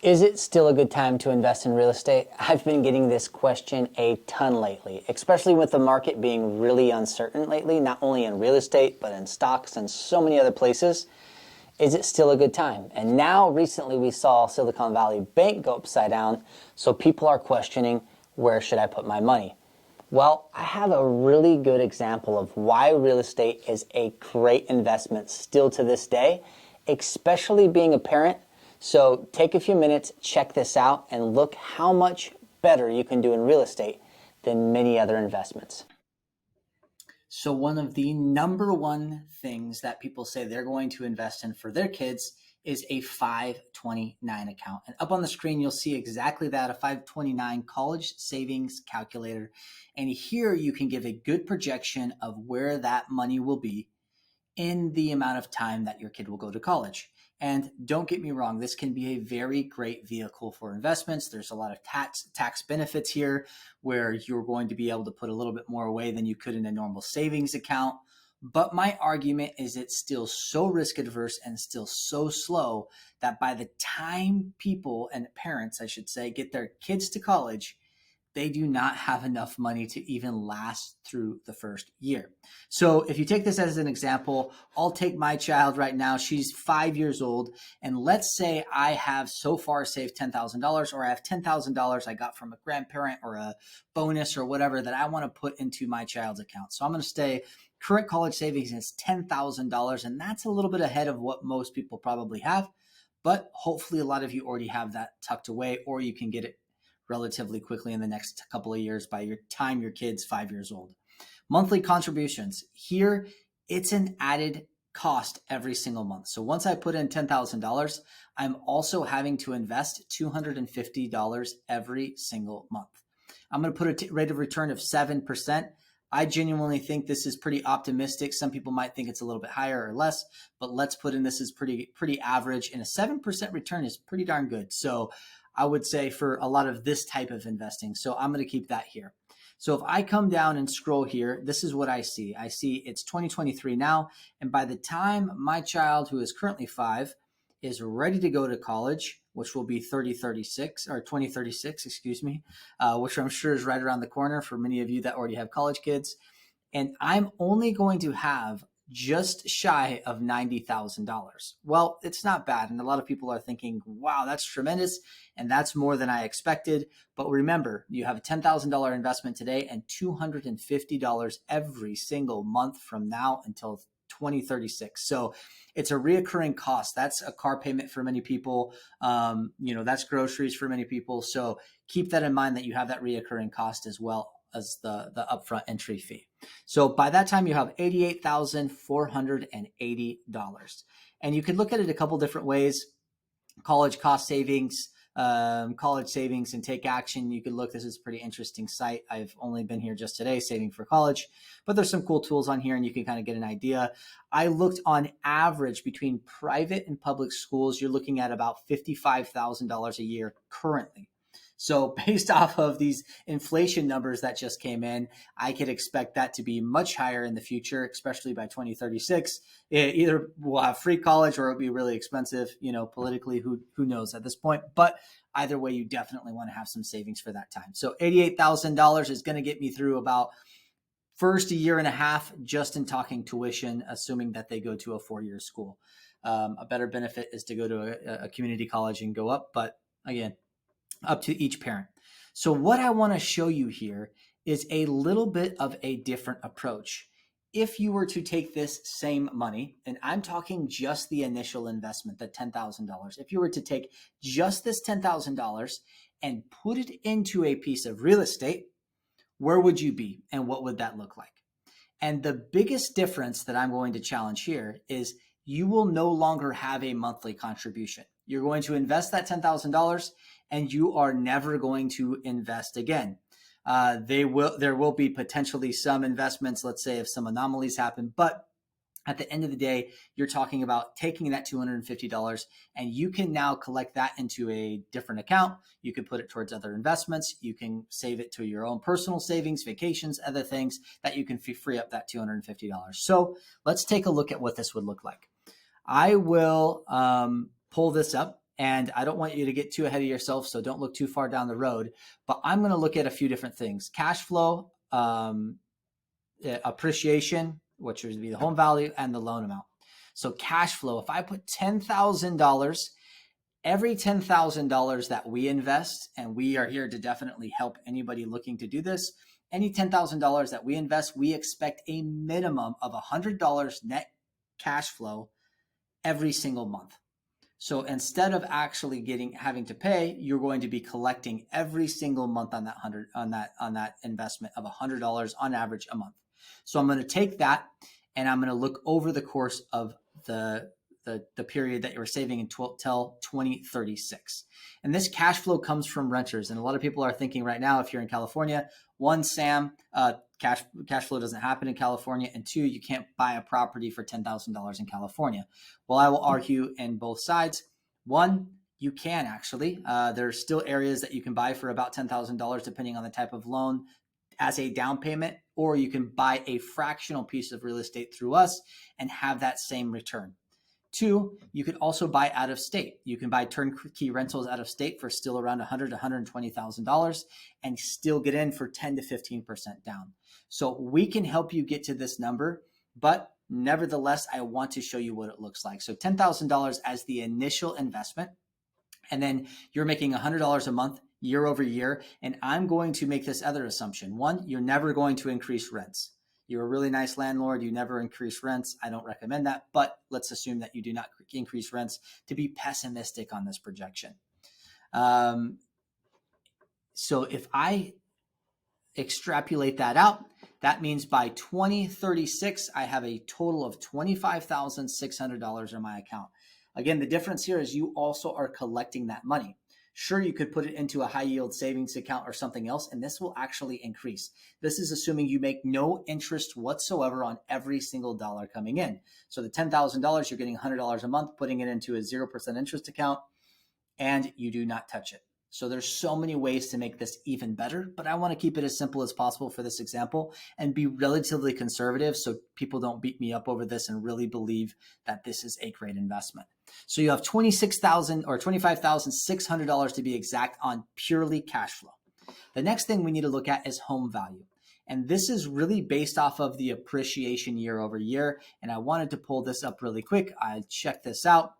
Is it still a good time to invest in real estate? I've been getting this question a ton lately, especially with the market being really uncertain lately, not only in real estate, but in stocks and so many other places. Is it still a good time? And now recently we saw Silicon Valley Bank go upside down, so people are questioning, where should I put my money? Well, I have a really good example of why real estate is a great investment still to this day, especially being a parent. So take a few minutes, check this out, and look how much better you can do in real estate than many other investments. So one of the number one things that people say they're going to invest in for their kids is a 529 account. And up on the screen, you'll see exactly that, a 529 college savings calculator. And here you can give a good projection of where that money will be in the amount of time that your kid will go to college. And don't get me wrong, this can be a very great vehicle for investments. There's a lot of tax benefits here where you're going to be able to put a little bit more away than you could in a normal savings account. But my argument is it's still so risk adverse and still so slow that by the time people and parents, I should say, get their kids to college, they do not have enough money to even last through the first year. So if you take this as an example, I'll take my child right now. She's 5 years old. And let's say I have so far saved $10,000, or I have $10,000 I got from a grandparent or a bonus or whatever that I want to put into my child's account. So I'm going to stay current college savings is $10,000. And that's a little bit ahead of what most people probably have. But hopefully a lot of you already have that tucked away, or you can get it relatively quickly in the next couple of years by your time your kid's 5 years old. Monthly contributions. Here, it's an added cost every single month. So once I put in $10,000, I'm also having to invest $250 every single month. I'm going to put a rate of return of 7%. I genuinely think this is pretty optimistic. Some people might think it's a little bit higher or less, but let's put in this is pretty average, and a 7% return is pretty darn good. So I would say for a lot of this type of investing. So I'm going to keep that here. So if I come down and scroll here, this is what I see. I see it's 2023 now. And by the time my child, who is currently 5, is ready to go to college, which will be 2036, excuse me, which I'm sure is right around the corner for many of you that already have college kids. And I'm only going to have just shy of $90,000. Well, it's not bad. And a lot of people are thinking, wow, that's tremendous. And that's more than I expected. But remember, you have a $10,000 investment today and $250 every single month from now until 2036. So it's a reoccurring cost. That's a car payment for many people. That's groceries for many people. So keep that in mind that you have that reoccurring cost as well as the upfront entry fee. So by that time, you have $88,480. And you can look at it a couple different ways. College cost savings, college savings and take action. You could look, this is a pretty interesting site. I've only been here just today, saving for college, but there's some cool tools on here and you can kind of get an idea. I looked on average between private and public schools, you're looking at about $55,000 a year currently. So based off of these inflation numbers that just came in, I could expect that to be much higher in the future, especially by 2036. Either we'll have free college or it'll be really expensive, politically, who knows at this point. But either way, you definitely want to have some savings for that time. So $88,000 is going to get me through about first a year and a half just in talking tuition, assuming that they go to a 4-year school. A better benefit is to go to a community college and go up. But again, up to each parent. So what I want to show you here is a little bit of a different approach. If you were to take this same money, and I'm talking just the initial investment, the $10,000, if you were to take just this $10,000 and put it into a piece of real estate, where would you be and what would that look like? And the biggest difference that I'm going to challenge here is you will no longer have a monthly contribution. You're going to invest that $10,000 and you are never going to invest again. There will be potentially some investments, let's say if some anomalies happen, but at the end of the day, you're talking about taking that $250 and you can now collect that into a different account. You can put it towards other investments. You can save it to your own personal savings, vacations, other things that you can free up that $250. So let's take a look at what this would look like. I will pull this up And I don't want you to get too ahead of yourself, so don't look too far down the road. But I'm going to look at a few different things. Cash flow, appreciation, which would be the home value, and the loan amount. So cash flow, if I put $10,000, every $10,000 that we invest, and we are here to definitely help anybody looking to do this, any $10,000 that we invest, we expect a minimum of $100 net cash flow every single month. So instead of actually having to pay, you're going to be collecting every single month on that investment of $100 on average a month. So I'm going to take that and I'm going to look over the course of the period that you're saving until 2036. And this cash flow comes from renters. And a lot of people are thinking right now, if you're in California, one, Sam, cash flow doesn't happen in California. And two, you can't buy a property for $10,000 in California. Well, I will argue in both sides. One, you can actually. There's still areas that you can buy for about $10,000 depending on the type of loan as a down payment, or you can buy a fractional piece of real estate through us and have that same return. Two, you could also buy out of state. You can buy turnkey rentals out of state for still around $100,000 to $120,000 and still get in for 10 to 15% down. So we can help you get to this number, but nevertheless, I want to show you what it looks like. So $10,000 as the initial investment, and then you're making $100 a month year over year. And I'm going to make this other assumption. One, you're never going to increase rents. You're a really nice landlord. You never increase rents. I don't recommend that, but let's assume that you do not increase rents to be pessimistic on this projection. So if I extrapolate that out, that means by 2036, I have a total of $25,600 in my account. Again, the difference here is you also are collecting that money. Sure, you could put it into a high yield savings account or something else, and this will actually increase. This is assuming you make no interest whatsoever on every single dollar coming in. So the $10,000, you're getting $100 a month, putting it into a 0% interest account, and you do not touch it. So there's so many ways to make this even better, but I want to keep it as simple as possible for this example and be relatively conservative so people don't beat me up over this and really believe that this is a great investment. So you have $26,000 or $25,600 to be exact on purely cash flow. The next thing we need to look at is home value. And this is really based off of the appreciation year over year. And I wanted to pull this up really quick. I checked this out.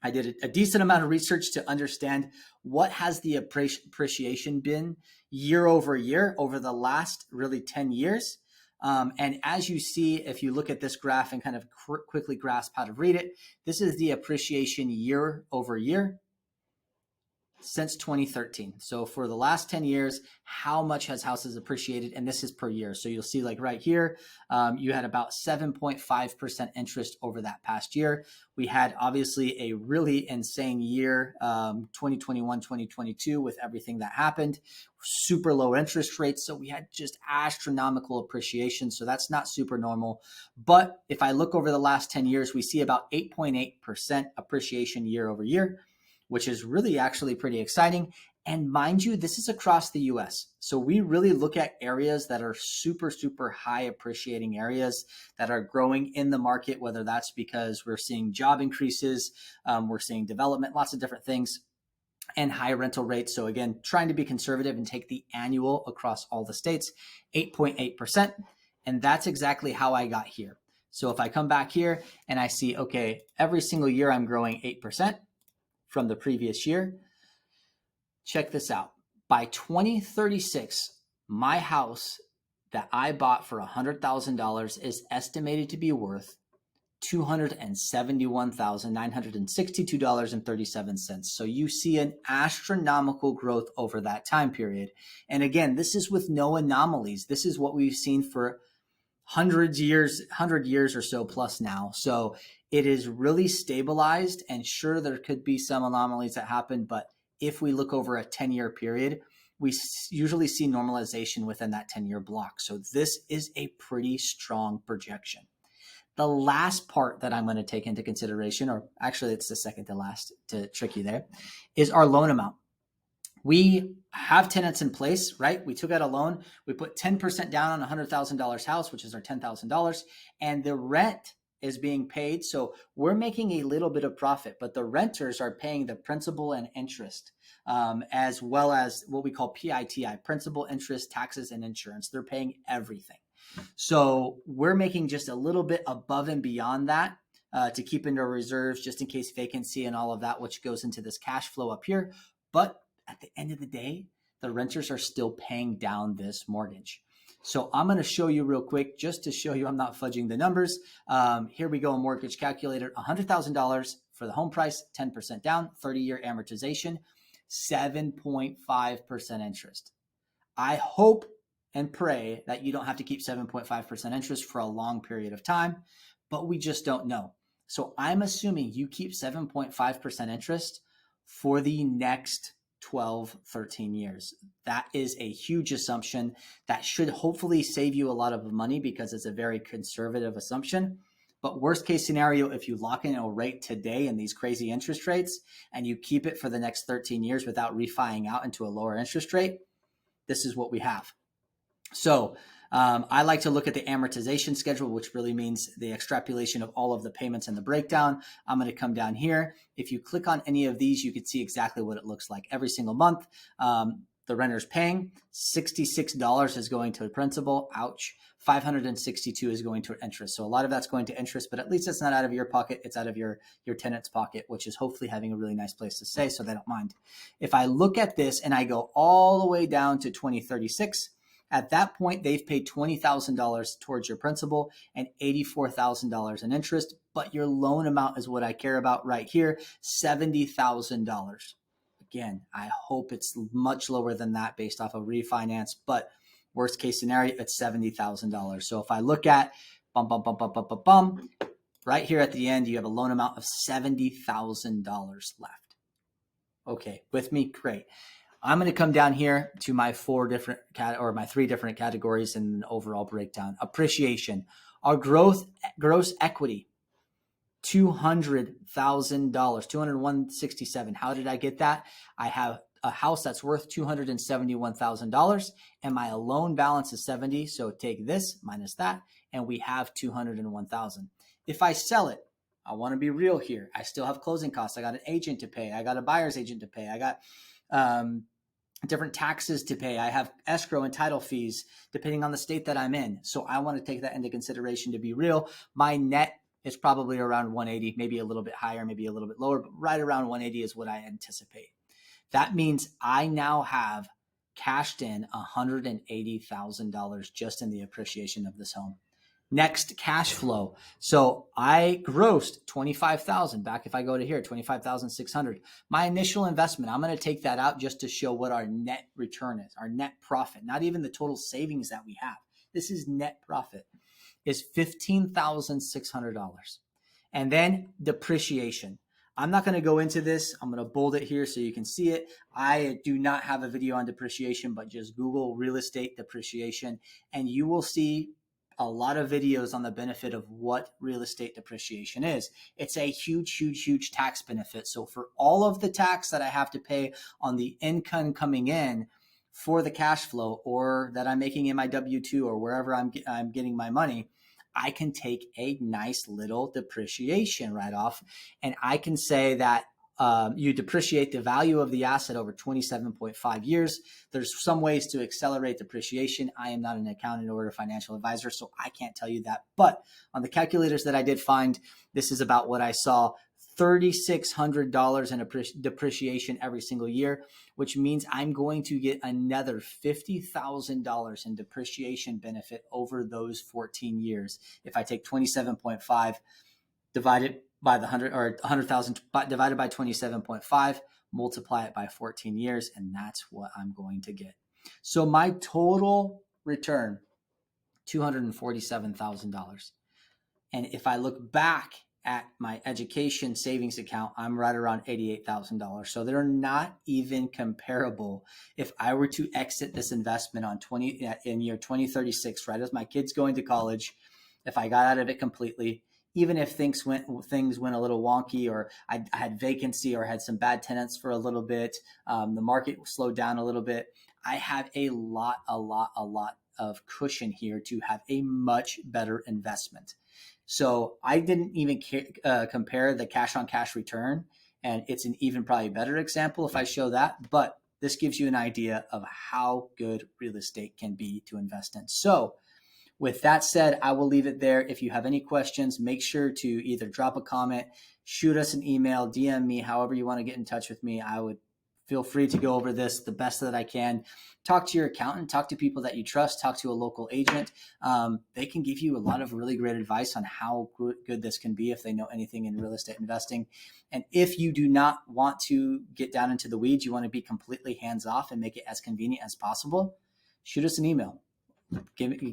I did a decent amount of research to understand what has the appreciation been year over year over the last really 10 years. And as you see, if you look at this graph and kind of quickly grasp how to read it, this is the appreciation year over year since 2013. So for the last 10 years, how much has houses appreciated? And this is per year. So you'll see like right here, you had about 7.5% interest over that past year. We had obviously a really insane year, 2021, 2022 with everything that happened, super low interest rates. So we had just astronomical appreciation. So that's not super normal. But if I look over the last 10 years, we see about 8.8% appreciation year over year, which is really actually pretty exciting. And mind you, this is across the US. So we really look at areas that are super, super high appreciating areas that are growing in the market, whether that's because we're seeing job increases, we're seeing development, lots of different things, and high rental rates. So again, trying to be conservative and take the annual across all the states, 8.8%. And that's exactly how I got here. So if I come back here and I see, okay, every single year I'm growing 8%. From the previous year. Check this out. By 2036, my house that I bought for $100,000 is estimated to be worth $271,962.37. So you see an astronomical growth over that time period. And again, this is with no anomalies. This is what we've seen for 100 years or so plus now. So it is really stabilized, and sure, there could be some anomalies that happen, but if we look over a 10-year period, we usually see normalization within that 10-year block. So this is a pretty strong projection. The last part that I'm going to take into consideration, or actually it's the second to last to trick you there, is our loan amount. We have tenants in place, right? We took out a loan. We put 10% down on a $100,000 house, which is our $10,000. And the rent is being paid. So we're making a little bit of profit, but the renters are paying the principal and interest, as well as what we call PITI, principal, interest, taxes, and insurance. They're paying everything. So we're making just a little bit above and beyond that to keep into our reserves just in case vacancy and all of that, which goes into this cash flow up here. But at the end of the day, the renters are still paying down this mortgage. So I'm going to show you real quick just to show you I'm not fudging the numbers. Here we go, a mortgage calculator, $100,000 for the home price, 10% down, 30-year amortization, 7.5% interest. I hope and pray that you don't have to keep 7.5% interest for a long period of time, but we just don't know. So I'm assuming you keep 7.5% interest for the next 12, 13 years. That is a huge assumption that should hopefully save you a lot of money because it's a very conservative assumption. But worst case scenario, if you lock in a rate today in these crazy interest rates and you keep it for the next 13 years without refining out into a lower interest rate, this is what we have. So I like to look at the amortization schedule, which really means the extrapolation of all of the payments and the breakdown. I'm going to come down here. If you click on any of these, you can see exactly what it looks like every single month. The renter's paying $66 is going to the principal. Ouch. $562 is going to interest. So a lot of that's going to interest, but at least it's not out of your pocket. It's out of your tenant's pocket, which is hopefully having a really nice place to stay, so they don't mind. If I look at this and I go all the way down to 2036, at that point, they've paid $20,000 towards your principal and $84,000 in interest, but your loan amount is what I care about right here, $70,000. Again, I hope it's much lower than that based off of refinance, but worst case scenario, it's $70,000. So if I look at right here at the end, you have a loan amount of $70,000 left. Okay, with me? Great. I'm going to come down here to my my three different categories in an overall breakdown. Appreciation. Our gross equity, $200,000, $201.67. How did I get that? I have a house that's worth $271,000 and my loan balance is 70. So take this minus that, and we have 201,000. If I sell it, I want to be real here. I still have closing costs. I got an agent to pay. I got a buyer's agent to pay. I got different taxes to pay. I have escrow and title fees depending on the state that I'm in. So I want to take that into consideration to be real. My net is probably around 180, maybe a little bit higher, maybe a little bit lower, but right around 180 is what I anticipate. That means I now have cashed in $180,000 just in the appreciation of this home. Next, cash flow. So I grossed 25,000 back. If I go to here, 25,600. My initial investment, I'm going to take that out just to show what our net return is, our net profit, not even the total savings that we have. This is net profit, is $15,600. And then depreciation. I'm not going to go into this. I'm going to bold it here so you can see it. I do not have a video on depreciation, but just Google real estate depreciation and you will see a lot of videos on the benefit of what real estate depreciation is. It's a huge, huge, huge tax benefit. So for all of the tax that I have to pay on the income coming in for the cash flow or that I'm making in my W-2 or wherever I'm getting my money, I can take a nice little depreciation write-off. And I can say that you depreciate the value of the asset over 27.5 years. There's some ways to accelerate depreciation. I am not an accountant or a financial advisor, so I can't tell you that. But on the calculators that I did find, this is about what I saw. $3,600 in depreciation every single year, which means I'm going to get another $50,000 in depreciation benefit over those 14 years. If I take 27.5 divided by the 100 or 100,000 divided by 27.5, multiply it by 14 years, and that's what I'm going to get. So my total return, $247,000. And if I look back at my education savings account, I'm right around $88,000. So they're not even comparable. If I were to exit this investment in year 2036, right as my kid's going to college, if I got out of it completely, even if things went a little wonky or I had vacancy or had some bad tenants for a little bit, the market slowed down a little bit, I have a lot of cushion here to have a much better investment. So I didn't even compare the cash on cash return. And it's an even probably better example if I show that. But this gives you an idea of how good real estate can be to invest in. So with that said, I will leave it there. If you have any questions, make sure to either drop a comment, shoot us an email, DM me, however you want to get in touch with me. I would feel free to go over this the best that I can. Talk to your accountant, talk to people that you trust, talk to a local agent. They can give you a lot of really great advice on how good this can be if they know anything in real estate investing. And if you do not want to get down into the weeds, you want to be completely hands off and make it as convenient as possible, shoot us an email.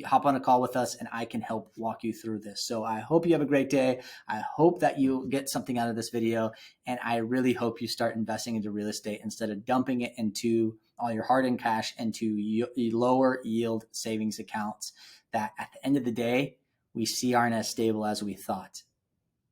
Hop on a call with us and I can help walk you through this. So I hope you have a great day. I hope that you get something out of this video, and I really hope you start investing into real estate instead of dumping it into all your hard-earned cash into lower yield savings accounts that at the end of the day we see aren't as stable as we thought.